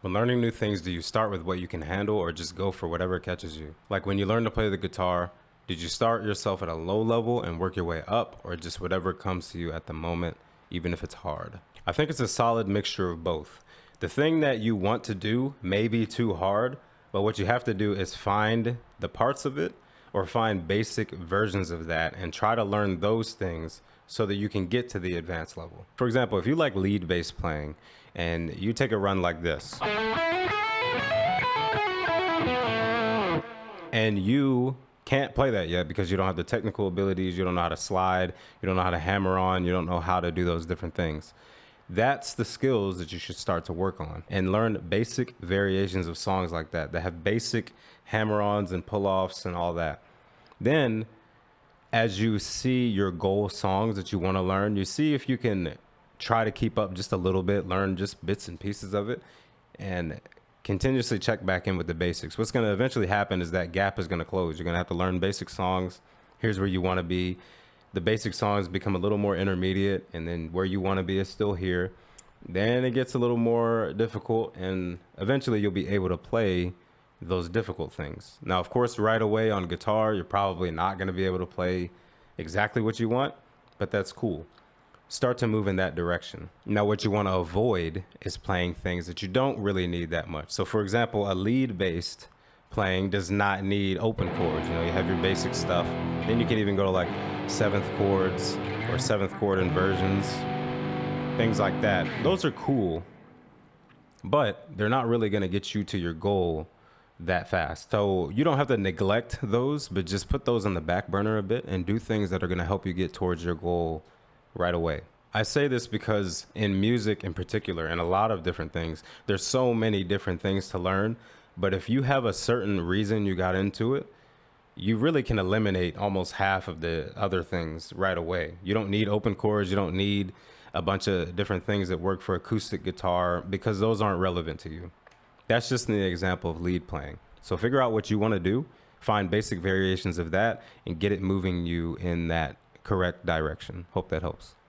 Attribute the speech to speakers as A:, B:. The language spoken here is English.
A: When learning new things, do you start with what you can handle or just go for whatever catches you? Like when you learn to play the guitar, did you start yourself at a low level and work your way up, or just whatever comes to you at the moment, even if it's hard? I think it's a solid mixture of both. The thing that you want to do may be too hard, but what you have to do is find the parts of it or find basic versions of that and try to learn those things so that you can get to the advanced level. For example, if you like lead bass playing and you take a run like this, and you can't play that yet because you don't have the technical abilities, you don't know how to slide, you don't know how to hammer on, you don't know how to do those different things. That's the skills that you should start to work on and learn basic variations of songs like that have basic hammer-ons and pull-offs and all that. Then as you see your goal songs that you want to learn, you see if you can try to keep up just a little bit, learn just bits and pieces of it, and continuously check back in with the basics. What's going to eventually happen is that gap is going to close. You're going to have to learn basic songs. Here's where you want to be. The basic songs become a little more intermediate, and then where you want to be is still here. Then it gets a little more difficult, and eventually you'll be able to play those difficult things. Now, of course, right away on guitar, you're probably not going to be able to play exactly what you want, but that's cool. Start to move in that direction. Now, what you want to avoid is playing things that you don't really need that much. So for example, a lead-based playing does not need open chords. You know, you have your basic stuff. Then you can even go to like seventh chords or seventh chord inversions, things like that. Those are cool, but they're not really going to get you to your goal that fast. So you don't have to neglect those, but just put those on the back burner a bit and do things that are going to help you get towards your goal right away. I say this because in music in particular, and a lot of different things, there's so many different things to learn. But if you have a certain reason you got into it, you really can eliminate almost half of the other things right away. You don't need open chords. You don't need a bunch of different things that work for acoustic guitar because those aren't relevant to you. That's just an example of lead playing. So figure out what you want to do, find basic variations of that, and get it moving you in that correct direction. Hope that helps.